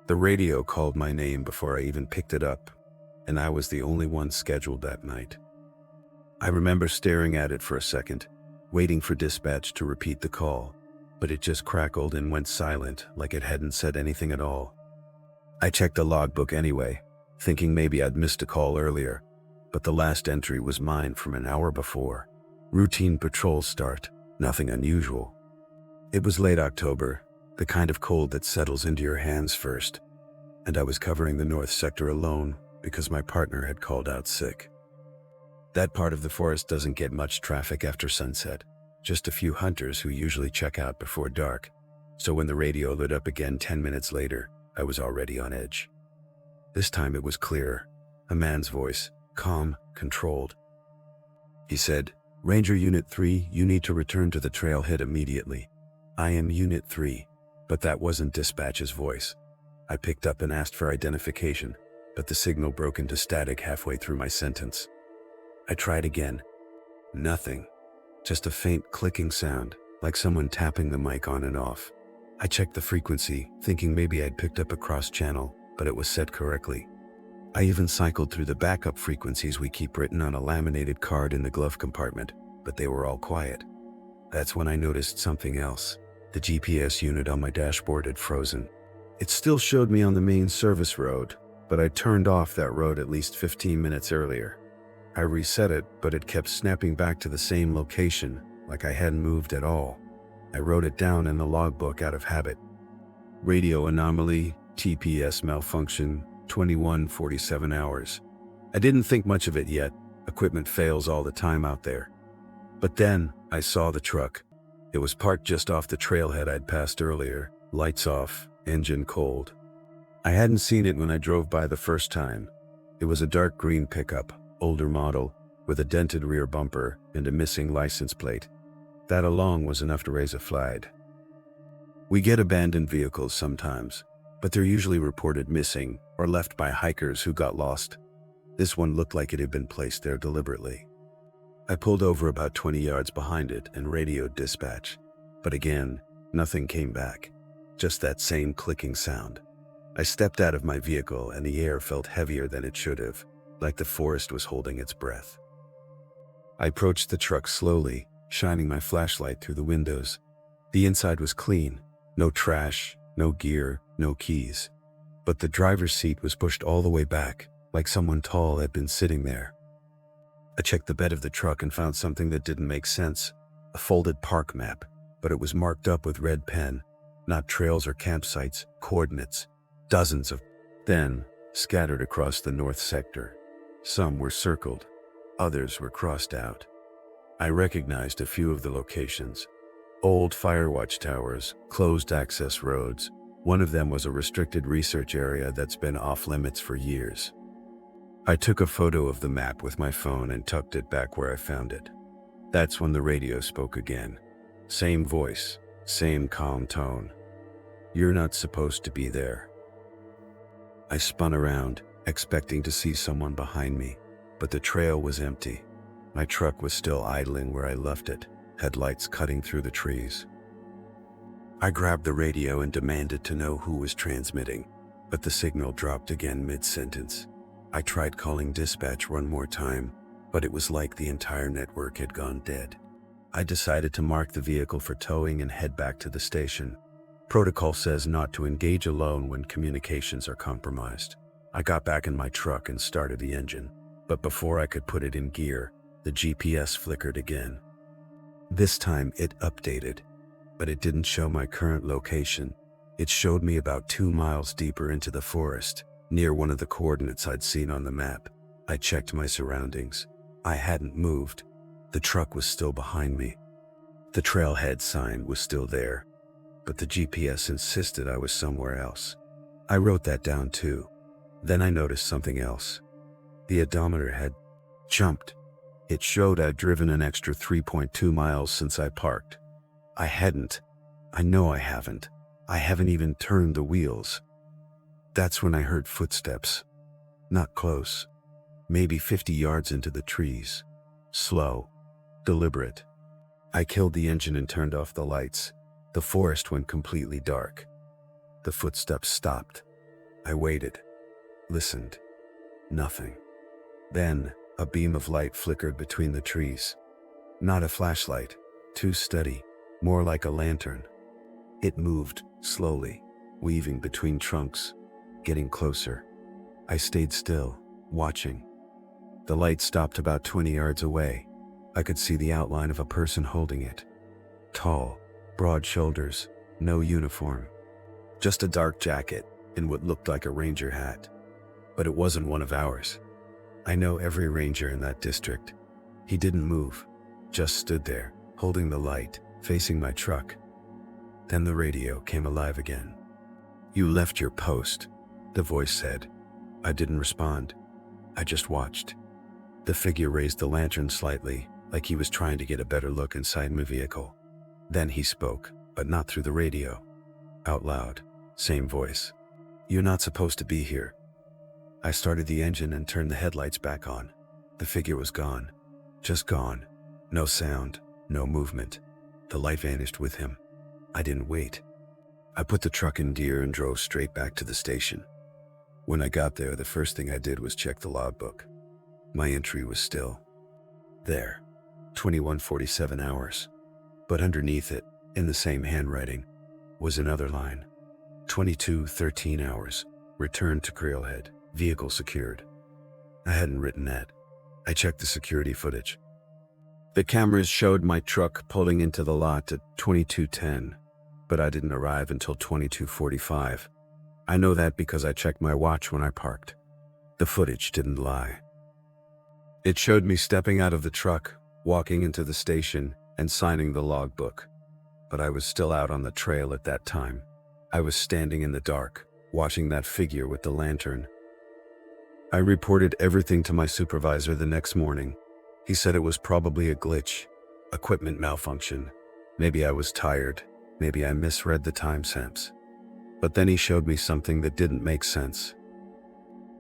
The radio called my name before I even picked it up, and I was the only one scheduled that night. I remember staring at it for a second, waiting for dispatch to repeat the call, but it just crackled and went silent like it hadn't said anything at all. I checked the logbook anyway, thinking maybe I'd missed a call earlier, but the last entry was mine from an hour before. Routine patrol start, nothing unusual. It was late October, the kind of cold that settles into your hands first, and I was covering the north sector alone because my partner had called out sick. That part of the forest doesn't get much traffic after sunset, just a few hunters who usually check out before dark, so when the radio lit up again 10 minutes later, I was already on edge. This time it was clearer, a man's voice, calm, controlled. He said, "Ranger Unit 3, you need to return to the trailhead immediately." "I am Unit 3, but that wasn't dispatch's voice. I picked up and asked for identification, but the signal broke into static halfway through my sentence. I tried again. Nothing. Just a faint clicking sound, like someone tapping the mic on and off. I checked the frequency, thinking maybe I'd picked up a cross-channel, but it was set correctly. I even cycled through the backup frequencies we keep written on a laminated card in the glove compartment, but they were all quiet. That's when I noticed something else. The GPS unit on my dashboard had frozen. It still showed me on the main service road, but I turned off that road at least 15 minutes earlier. I reset it, but it kept snapping back to the same location, like I hadn't moved at all. I wrote it down in the logbook out of habit. Radio anomaly, TPS malfunction, 21:47 hours. I didn't think much of it yet. Equipment fails all the time out there. But then I saw the truck. It was parked just off the trailhead I'd passed earlier, lights off, engine cold. I hadn't seen it when I drove by the first time. It was a dark green pickup, older model, with a dented rear bumper and a missing license plate. That alone was enough to raise a flag. We get abandoned vehicles sometimes, but they're usually reported missing or left by hikers who got lost. This one looked like it had been placed there deliberately. I pulled over about 20 yards behind it and radioed dispatch, but again, nothing came back, just that same clicking sound. I stepped out of my vehicle and the air felt heavier than it should have, like the forest was holding its breath. I approached the truck slowly, shining my flashlight through the windows. The inside was clean, no trash, no gear, no keys. But the driver's seat was pushed all the way back, like someone tall had been sitting there. I checked the bed of the truck and found something that didn't make sense. A folded park map, but it was marked up with red pen. Not trails or campsites, coordinates. Dozens of them scattered across the north sector. Some were circled, others were crossed out. I recognized a few of the locations. Old fire watch towers, closed access roads. One of them was a restricted research area that's been off limits for years. I took a photo of the map with my phone and tucked it back where I found it. That's when the radio spoke again. Same voice, same calm tone. "You're not supposed to be there." I spun around, expecting to see someone behind me, but the trail was empty. My truck was still idling where I left it, headlights cutting through the trees. I grabbed the radio and demanded to know who was transmitting, but the signal dropped again mid-sentence. I tried calling dispatch one more time, but it was like the entire network had gone dead. I decided to mark the vehicle for towing and head back to the station. Protocol says not to engage alone when communications are compromised. I got back in my truck and started the engine, but before I could put it in gear, the GPS flickered again. This time it updated, but it didn't show my current location. It showed me about 2 miles deeper into the forest, near one of the coordinates I'd seen on the map. I checked my surroundings. I hadn't moved. The truck was still behind me. The trailhead sign was still there, but the GPS insisted I was somewhere else. I wrote that down too. Then I noticed something else. The odometer had jumped. It showed I'd driven an extra 3.2 miles since I parked. I hadn't. I know I haven't. I haven't even turned the wheels. That's when I heard footsteps. Not close. Maybe 50 yards into the trees. Slow. Deliberate. I killed the engine and turned off the lights. The forest went completely dark. The footsteps stopped. I waited, listened. Nothing. Then, a beam of light flickered between the trees. Not a flashlight, too steady, more like a lantern. It moved, slowly, weaving between trunks, getting closer. I stayed still, watching. The light stopped about 20 yards away. I could see the outline of a person holding it. Tall, broad shoulders, no uniform. Just a dark jacket and what looked like a ranger hat. But it wasn't one of ours. I know every ranger in that district. He didn't move, just stood there, holding the light, facing my truck. Then the radio came alive again. "You left your post," the voice said. I didn't respond. I just watched. The figure raised the lantern slightly, like he was trying to get a better look inside my vehicle. Then he spoke, but not through the radio. Out loud, same voice. "You're not supposed to be here." I started the engine and turned the headlights back on. The figure was gone. Just gone. No sound, no movement. The light vanished with him. I didn't wait. I put the truck in gear and drove straight back to the station. When I got there, the first thing I did was check the logbook. My entry was still there, 21:47 hours. But underneath it, in the same handwriting, was another line. 22:13 hours, returned to Creelhead, vehicle secured. I hadn't written that. I checked the security footage. The cameras showed my truck pulling into the lot at 22:10, but I didn't arrive until 22:45. I know that because I checked my watch when I parked. The footage didn't lie. It showed me stepping out of the truck, walking into the station, and signing the logbook. But I was still out on the trail at that time. I was standing in the dark, watching that figure with the lantern. I reported everything to my supervisor the next morning. He said it was probably a glitch, equipment malfunction. Maybe I was tired, maybe I misread the timestamps. But then he showed me something that didn't make sense.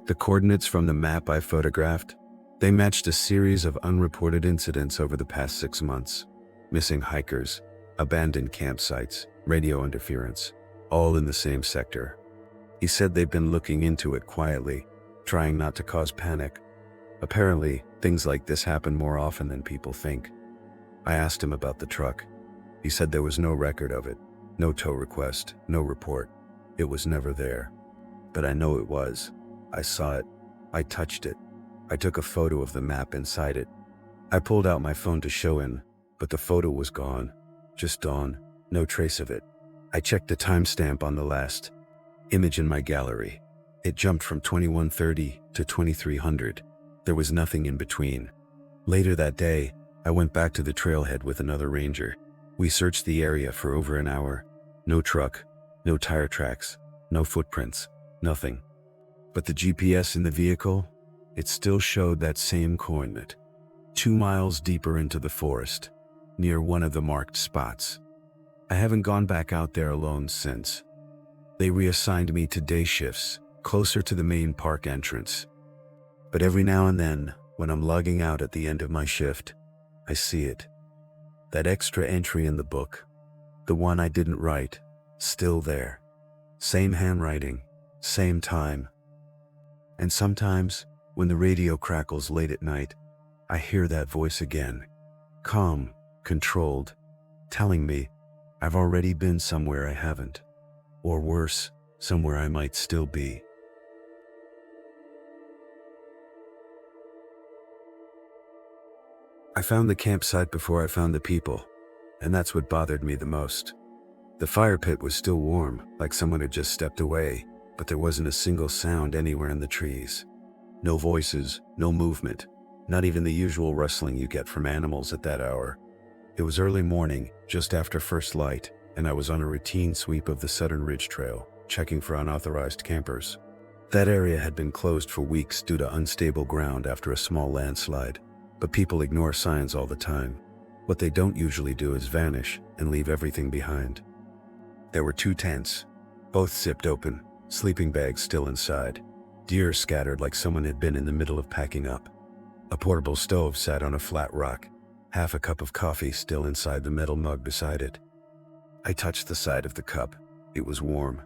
The coordinates from the map I photographed, they matched a series of unreported incidents over the past 6 months. Missing hikers, abandoned campsites, radio interference, all in the same sector. He said they've been looking into it quietly, trying not to cause panic. Apparently, things like this happen more often than people think. I asked him about the truck. He said there was no record of it, no tow request, no report. It was never there. But I know it was. I saw it. I touched it. I took a photo of the map inside it. I pulled out my phone to show him, but the photo was gone. Just gone. No trace of it. I checked the timestamp on the last image in my gallery. It jumped from 21:30 to 2300. There was nothing in between. Later that day, I went back to the trailhead with another ranger. We searched the area for over an hour. No truck, no tire tracks, no footprints, nothing. But the GPS in the vehicle, it still showed that same coordinate. 2 miles deeper into the forest, near one of the marked spots. I haven't gone back out there alone since. They reassigned me to day shifts, closer to the main park entrance. But every now and then, when I'm logging out at the end of my shift, I see it. That extra entry in the book, the one I didn't write, still there. Same handwriting, same time. And sometimes, when the radio crackles late at night, I hear that voice again, calm, controlled, telling me I've already been somewhere I haven't, or worse, somewhere I might still be. I found the campsite before I found the people, and that's what bothered me the most. The fire pit was still warm, like someone had just stepped away, but there wasn't a single sound anywhere in the trees. No voices, no movement, not even the usual rustling you get from animals at that hour. It was early morning, just after first light, and I was on a routine sweep of the Southern Ridge Trail, checking for unauthorized campers. That area had been closed for weeks due to unstable ground after a small landslide, but people ignore signs all the time. What they don't usually do is vanish and leave everything behind. There were 2 tents, both zipped open, sleeping bags still inside, gear scattered like someone had been in the middle of packing up. A portable stove sat on a flat rock, half a cup of coffee still inside the metal mug beside it. I touched the side of the cup. It was warm.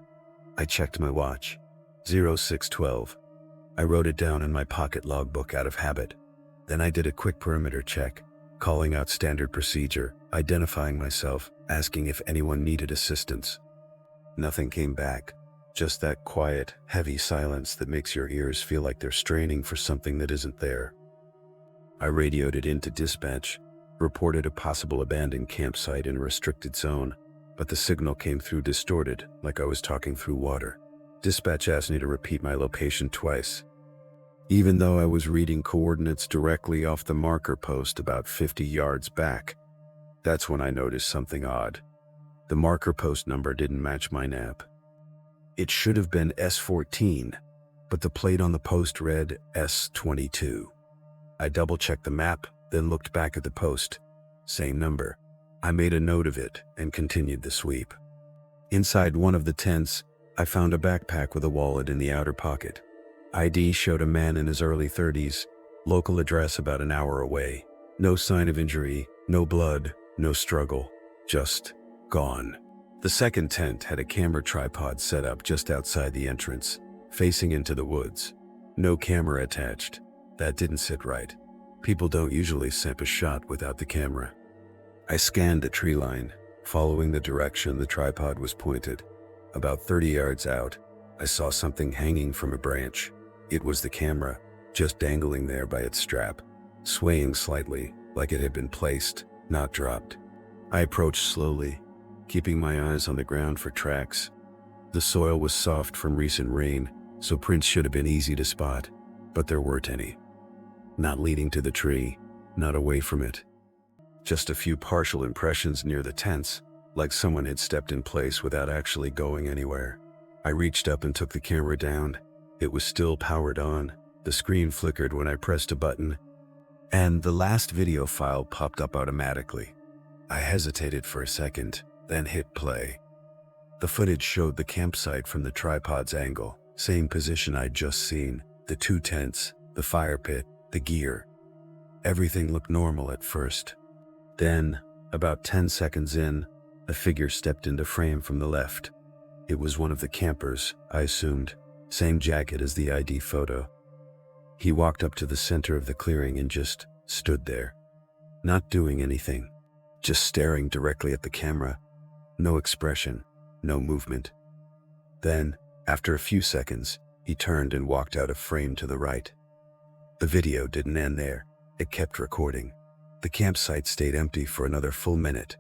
I checked my watch. 0612. I wrote it down in my pocket logbook out of habit. Then I did a quick perimeter check, calling out standard procedure, identifying myself, asking if anyone needed assistance. Nothing came back, just that quiet, heavy silence that makes your ears feel like they're straining for something that isn't there. I radioed it into dispatch, reported a possible abandoned campsite in a restricted zone, but the signal came through distorted, like I was talking through water. Dispatch asked me to repeat my location twice, even though I was reading coordinates directly off the marker post about 50 yards back. That's when I noticed something odd. The marker post number didn't match my nav. It should have been S14, but the plate on the post read S22. I double-checked the map, then looked back at the post. Same number. I made a note of it and continued the sweep. Inside one of the tents, I found a backpack with a wallet in the outer pocket. ID showed a man in his early 30s, local address about an hour away. No sign of injury, no blood, no struggle, just gone. The second tent had a camera tripod set up just outside the entrance, facing into the woods. No camera attached. That didn't sit right. People don't usually snap a shot without the camera. I scanned the tree line, following the direction the tripod was pointed. About 30 yards out, I saw something hanging from a branch. It was the camera, just dangling there by its strap, swaying slightly, like it had been placed, not dropped. I approached slowly, keeping my eyes on the ground for tracks. The soil was soft from recent rain, so prints should have been easy to spot, but there weren't any. Not leading to the tree, not away from it. Just a few partial impressions near the tents, like someone had stepped in place without actually going anywhere. I reached up and took the camera down. It was still powered on. The screen flickered when I pressed a button, and the last video file popped up automatically. I hesitated for a second, then hit play. The footage showed the campsite from the tripod's angle, same position I'd just seen, the two tents, the fire pit, the gear. Everything looked normal at first. Then, about 10 seconds in, a figure stepped into frame from the left. It was one of the campers, I assumed, same jacket as the ID photo. He walked up to the center of the clearing and just stood there, not doing anything, just staring directly at the camera. No expression, no movement. Then, after a few seconds, he turned and walked out of frame to the right. The video didn't end there. It kept recording. The campsite stayed empty for another full minute.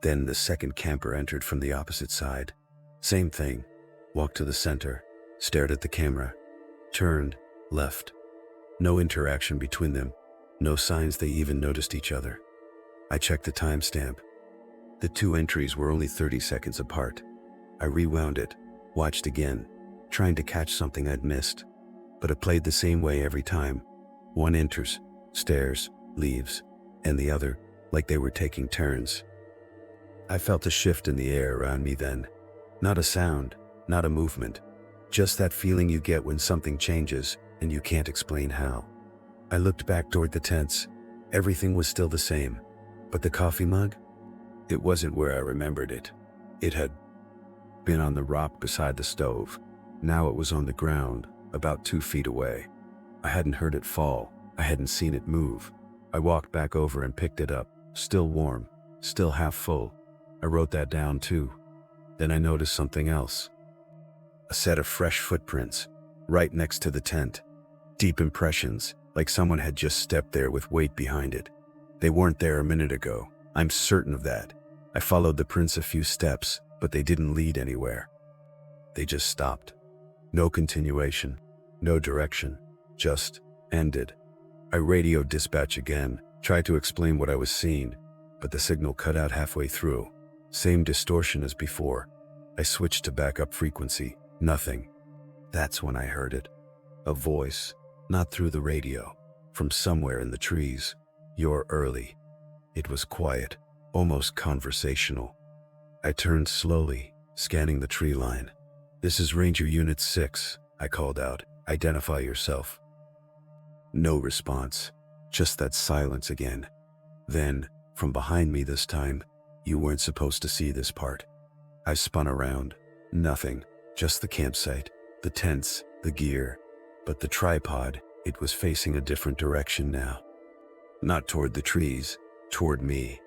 Then the second camper entered from the opposite side. Same thing. Walked to the center, stared at the camera, turned, left. No interaction between them. No signs they even noticed each other. I checked the timestamp. The two entries were only 30 seconds apart. I rewound it, watched again, trying to catch something I'd missed. But it played the same way every time. One enters, stares, leaves, and the other, like they were taking turns. I felt a shift in the air around me then. Not a sound, not a movement. Just that feeling you get when something changes and you can't explain how. I looked back toward the tents. Everything was still the same. But the coffee mug? It wasn't where I remembered it. It had been on the rock beside the stove. Now it was on the ground, about 2 feet away. I hadn't heard it fall. I hadn't seen it move. I walked back over and picked it up, still warm, still half full. I wrote that down too. Then I noticed something else. A set of fresh footprints, right next to the tent. Deep impressions, like someone had just stepped there with weight behind it. They weren't there a minute ago. I'm certain of that. I followed the prints a few steps, but they didn't lead anywhere. They just stopped. No continuation, no direction, just ended. I radioed dispatch again, tried to explain what I was seeing, but the signal cut out halfway through. Same distortion as before. I switched to backup frequency. Nothing. That's when I heard it. A voice, not through the radio, from somewhere in the trees. "You're early." It was quiet, almost conversational. I turned slowly, scanning the tree line. "This is Ranger Unit 6, I called out. "Identify yourself." No response, just that silence again. Then, from behind me this time, "You weren't supposed to see this part." I spun around. Nothing, just the campsite, the tents, the gear, but the tripod, it was facing a different direction now. Not toward the trees, toward me.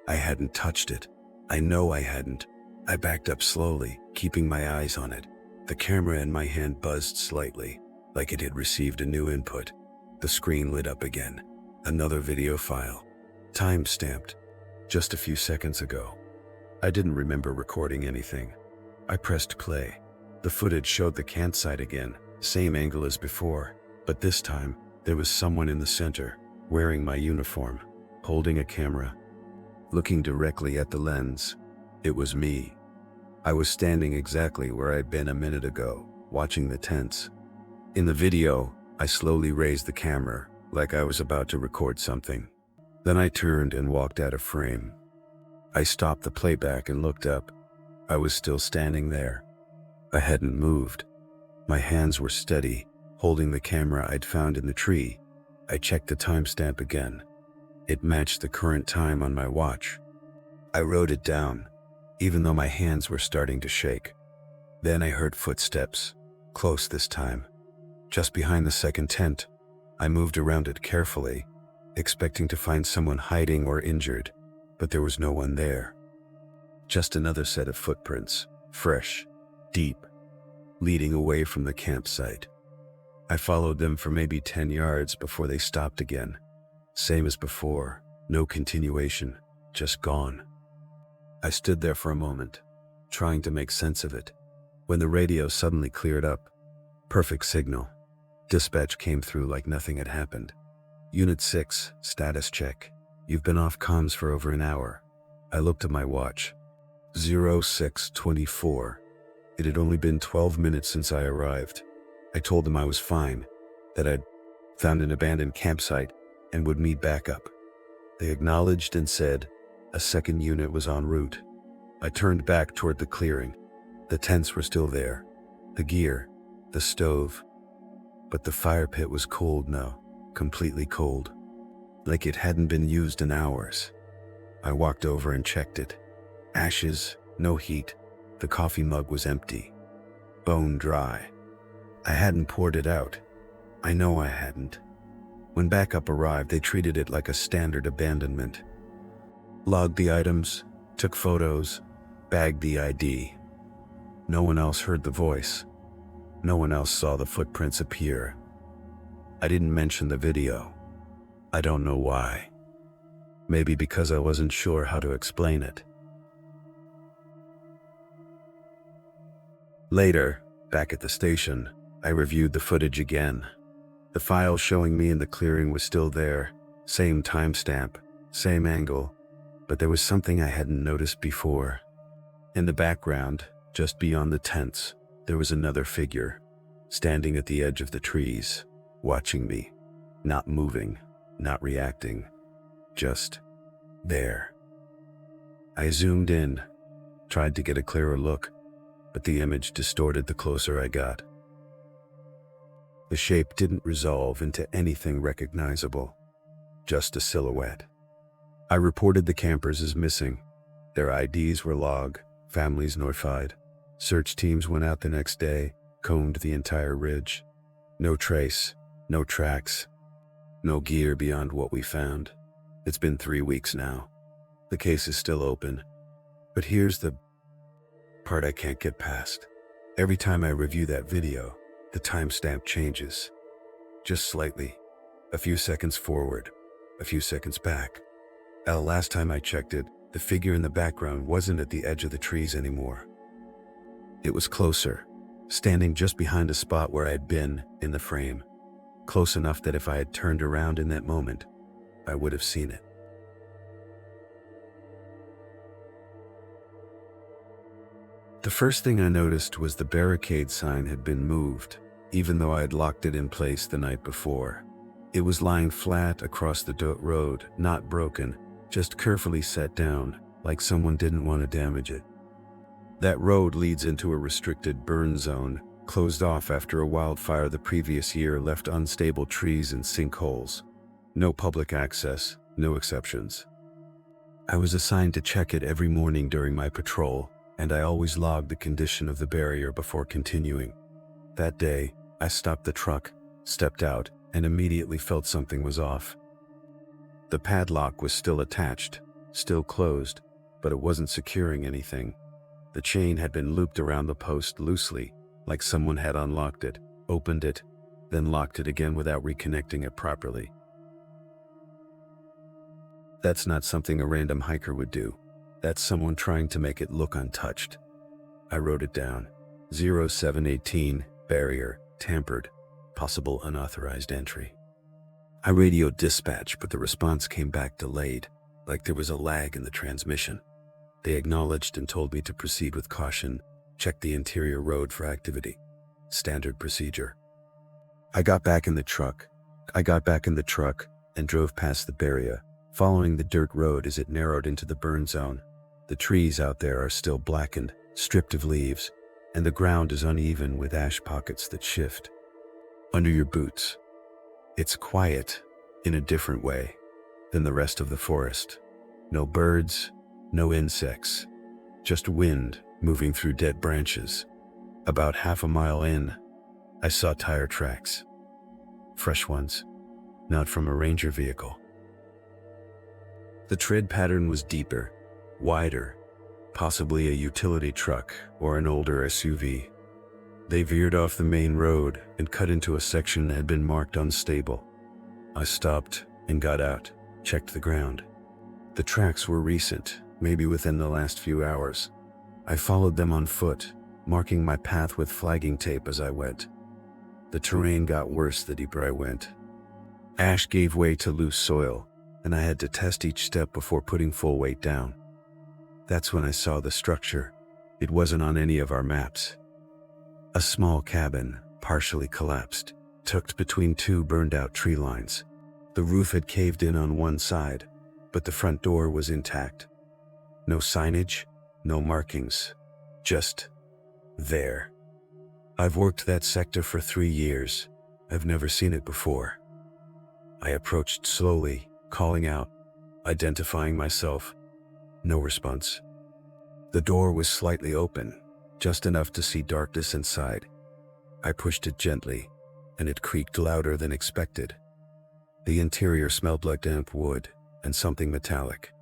I hadn't touched it. I know I hadn't. I backed up slowly, keeping my eyes on it. The camera in my hand buzzed slightly, like it had received a new input. The screen lit up again. Another video file. Time-stamped. Just a few seconds ago. I didn't remember recording anything. I pressed play. The footage showed the campsite again, same angle as before, but this time, there was someone in the center, wearing my uniform, holding a camera, looking directly at the lens. It was me. I was standing exactly where I'd been a minute ago, watching the tents. In the video, I slowly raised the camera, like I was about to record something. Then I turned and walked out of frame. I stopped the playback and looked up. I was still standing there. I hadn't moved. My hands were steady, holding the camera I'd found in the tree. I checked the timestamp again. It matched the current time on my watch. I wrote it down, even though my hands were starting to shake. Then I heard footsteps, close this time, just behind the second tent. I moved around it carefully, expecting to find someone hiding or injured, but there was no one there. Just another set of footprints, fresh, deep, leading away from the campsite. I followed them for maybe 10 yards before they stopped again. Same as before, no continuation, just gone. I stood there for a moment, trying to make sense of it, when the radio suddenly cleared up. Perfect signal. Dispatch came through like nothing had happened. Unit 6, status check. You've been off comms for over an hour. I looked at my watch. 06:24. It had only been 12 minutes since I arrived. I told them I was fine, that I'd found an abandoned campsite and would meet back up. They acknowledged and said a second unit was en route. I turned back toward the clearing. The tents were still there, the gear, the stove, but the fire pit was cold now, completely cold, like it hadn't been used in hours. I walked over and checked it. Ashes, no heat. The coffee mug was empty, bone dry. I hadn't poured it out. I know I hadn't. When backup arrived, they treated it like a standard abandonment. Logged the items, took photos, bagged the ID. No one else heard the voice. No one else saw the footprints appear. I didn't mention the video. I don't know why. Maybe because I wasn't sure how to explain it. Later, back at the station, I reviewed the footage again. The file showing me in the clearing was still there, same timestamp, same angle, but there was something I hadn't noticed before. In the background, just beyond the tents, there was another figure, standing at the edge of the trees, watching me, not moving, not reacting, just there. I zoomed in, tried to get a clearer look, but the image distorted the closer I got. The shape didn't resolve into anything recognizable, just a silhouette. I reported the campers as missing. Their IDs were logged, families notified. Search teams went out the next day, combed the entire ridge. No trace, no tracks, no gear beyond what we found. It's been 3 weeks now. The case is still open. But here's the part I can't get past. Every time I review that video, the timestamp changes. Just slightly. A few seconds forward, a few seconds back. The last time I checked it, the figure in the background wasn't at the edge of the trees anymore. It was closer, standing just behind a spot where I'd been in the frame. Close enough that if I had turned around in that moment, I would have seen it. The first thing I noticed was the barricade sign had been moved, even though I had locked it in place the night before. It was lying flat across the dirt road, not broken, just carefully set down, like someone didn't want to damage it. That road leads into a restricted burn zone, closed off after a wildfire the previous year left unstable trees and sinkholes. No public access, no exceptions. I was assigned to check it every morning during my patrol, and I always logged the condition of the barrier before continuing. That day, I stopped the truck, stepped out, and immediately felt something was off. The padlock was still attached, still closed, but it wasn't securing anything. The chain had been looped around the post loosely, like someone had unlocked it, opened it, then locked it again without reconnecting it properly. That's not something a random hiker would do. That's someone trying to make it look untouched. I wrote it down. 0718, barrier, tampered, possible unauthorized entry. I radioed dispatch, but the response came back delayed, like there was a lag in the transmission. They acknowledged and told me to proceed with caution, check the interior road for activity. Standard procedure. I got back in the truck and drove past the barrier, following the dirt road as it narrowed into the burn zone. The trees out there are still blackened, stripped of leaves, and the ground is uneven with ash pockets that shift. Under your boots. It's quiet, in a different way, than the rest of the forest. No birds, no insects, just wind moving through dead branches. About half a mile in, I saw tire tracks. Fresh ones, not from a ranger vehicle. The tread pattern was deeper, wider, possibly a utility truck or an older SUV. They veered off the main road and cut into a section that had been marked unstable. I stopped and got out, checked the ground. The tracks were recent, maybe within the last few hours. I followed them on foot, marking my path with flagging tape as I went. The terrain got worse the deeper I went. Ash gave way to loose soil, and I had to test each step before putting full weight down. That's when I saw the structure. It wasn't on any of our maps. A small cabin, partially collapsed, tucked between two burned-out tree lines. The roof had caved in on one side, but the front door was intact. No signage, no markings, just there. I've worked that sector for 3 years. I've never seen it before. I approached slowly, calling out, identifying myself. No response. The door was slightly open, just enough to see darkness inside. I pushed it gently, and it creaked louder than expected. The interior smelled like damp wood and something metallic.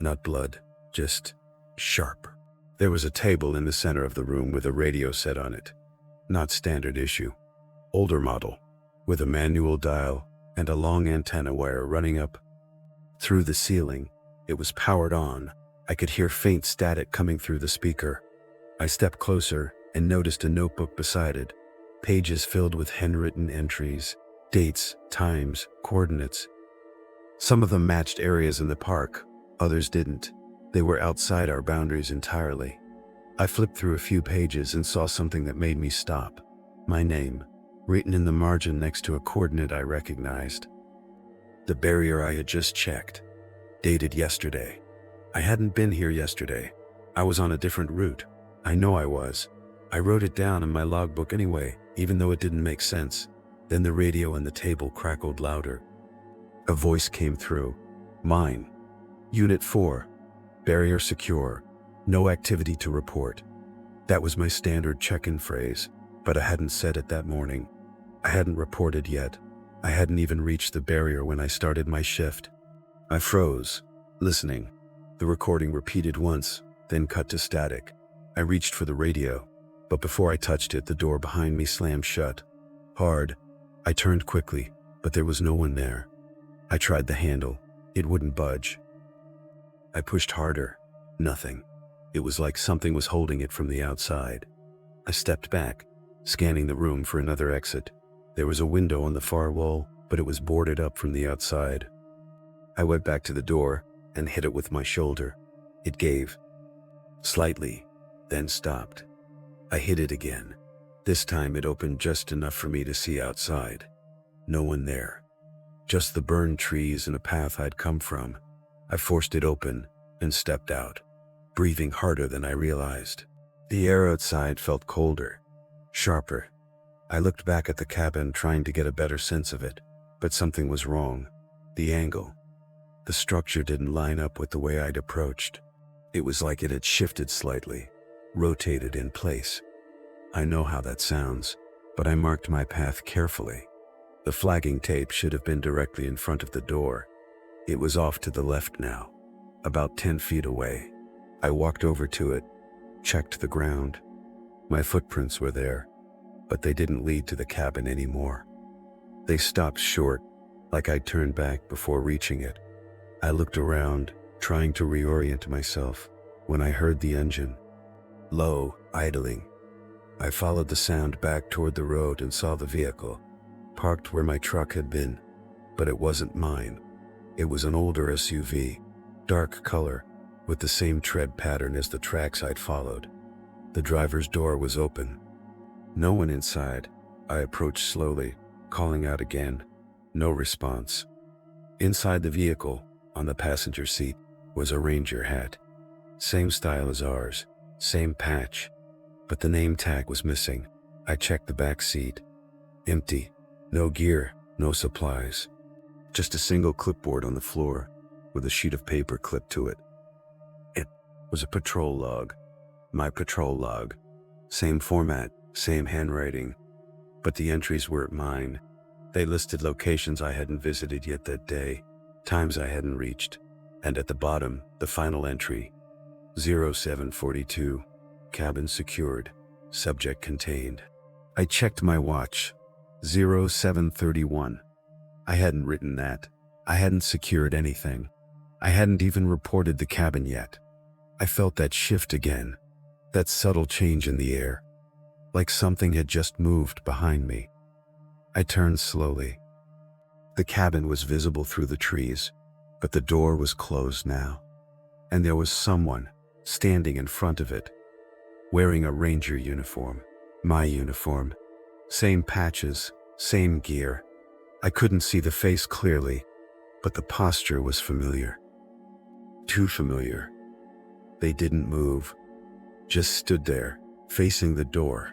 Not blood, just sharp. There was a table in the center of the room with a radio set on it. Not standard issue. Older model, with a manual dial and a long antenna wire running up through the ceiling. It was powered on. I could hear faint static coming through the speaker. I stepped closer and noticed a notebook beside it. Pages filled with handwritten entries, dates, times, coordinates. Some of them matched areas in the park, others didn't. They were outside our boundaries entirely. I flipped through a few pages and saw something that made me stop. My name, written in the margin next to a coordinate I recognized. The barrier I had just checked, dated yesterday. I hadn't been here yesterday. I was on a different route. I know I was. I wrote it down in my logbook anyway, even though it didn't make sense. Then the radio on the table crackled louder. A voice came through. Mine. Unit 4. Barrier secure. No activity to report. That was my standard check-in phrase, but I hadn't said it that morning. I hadn't reported yet. I hadn't even reached the barrier when I started my shift. I froze, listening. The recording repeated once, then cut to static. I reached for the radio, but before I touched it, the door behind me slammed shut. Hard. I turned quickly, but there was no one there. I tried the handle. It wouldn't budge. I pushed harder. Nothing. It was like something was holding it from the outside. I stepped back, scanning the room for another exit. There was a window on the far wall, but it was boarded up from the outside. I went back to the door and hit it with my shoulder. It gave. Slightly, then stopped. I hit it again. This time it opened just enough for me to see outside. No one there. Just the burned trees and a path I'd come from. I forced it open and stepped out, breathing harder than I realized. The air outside felt colder, sharper. I looked back at the cabin trying to get a better sense of it, but something was wrong. The angle. The structure didn't line up with the way I'd approached. It was like it had shifted slightly, rotated in place. I know how that sounds. but I marked my path carefully. The flagging tape should have been directly in front of the door. It was off to the left now, about 10 feet away. I walked over to it, checked the ground. My footprints were there, but they didn't lead to the cabin anymore. They stopped short, like I'd turned back before reaching it. I looked around, trying to reorient myself, when I heard the engine. Low, idling. I followed the sound back toward the road and saw the vehicle, parked where my truck had been, but it wasn't mine. It was an older SUV, dark color, with the same tread pattern as the tracks I'd followed. The driver's door was open. No one inside. I approached slowly, calling out again. No response. Inside the vehicle, on the passenger seat, was a Ranger hat. Same style as ours, same patch, but the name tag was missing. I checked the back seat. Empty. No gear, no supplies. Just a single clipboard on the floor, with a sheet of paper clipped to it. It was a patrol log. My patrol log. Same format, same handwriting, but the entries weren't mine. They listed locations I hadn't visited yet that day, times I hadn't reached, and at the bottom, the final entry, 0742, cabin secured, subject contained. I checked my watch, 0731. I hadn't written that. I hadn't secured anything. I hadn't even reported the cabin yet. I felt that shift again, that subtle change in the air, like something had just moved behind me. I turned slowly. The cabin was visible through the trees, but the door was closed now, and there was someone standing in front of it, wearing a Ranger uniform, my uniform, same patches, same gear. I couldn't see the face clearly, but the posture was familiar. Too familiar. They didn't move, just stood there, facing the door.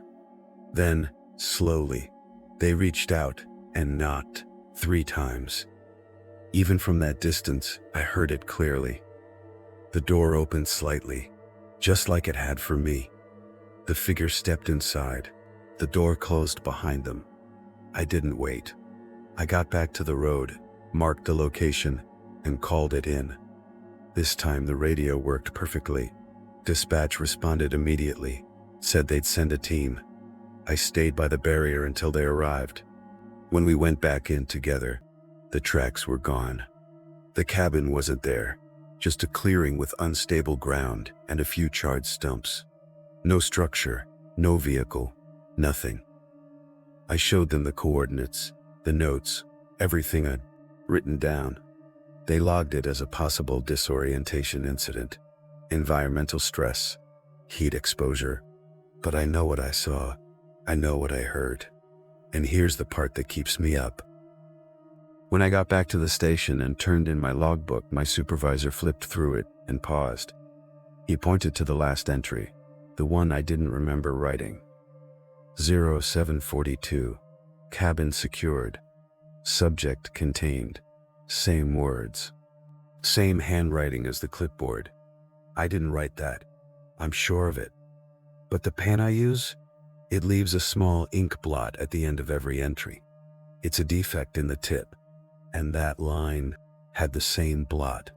Then, slowly, they reached out and knocked 3 times. Even from that distance, I heard it clearly. The door opened slightly, just like it had for me. The figure stepped inside. The door closed behind them. I didn't wait. I got back to the road, marked the location, and called it in. This time the radio worked perfectly. Dispatch responded immediately, said they'd send a team. I stayed by the barrier until they arrived. When we went back in together, the tracks were gone. The cabin wasn't there, just a clearing with unstable ground and a few charred stumps. No structure, no vehicle, nothing. I showed them the coordinates, the notes, everything I'd written down. They logged it as a possible disorientation incident, environmental stress, heat exposure. But I know what I saw. I know what I heard. And here's the part that keeps me up. When I got back to the station and turned in my logbook, my supervisor flipped through it and paused. He pointed to the last entry, the one I didn't remember writing. 0742, cabin secured, subject contained, same words, same handwriting as the clipboard. I didn't write that, I'm sure of it. But the pen I use, it leaves a small ink blot at the end of every entry. It's a defect in the tip, and that line had the same blot.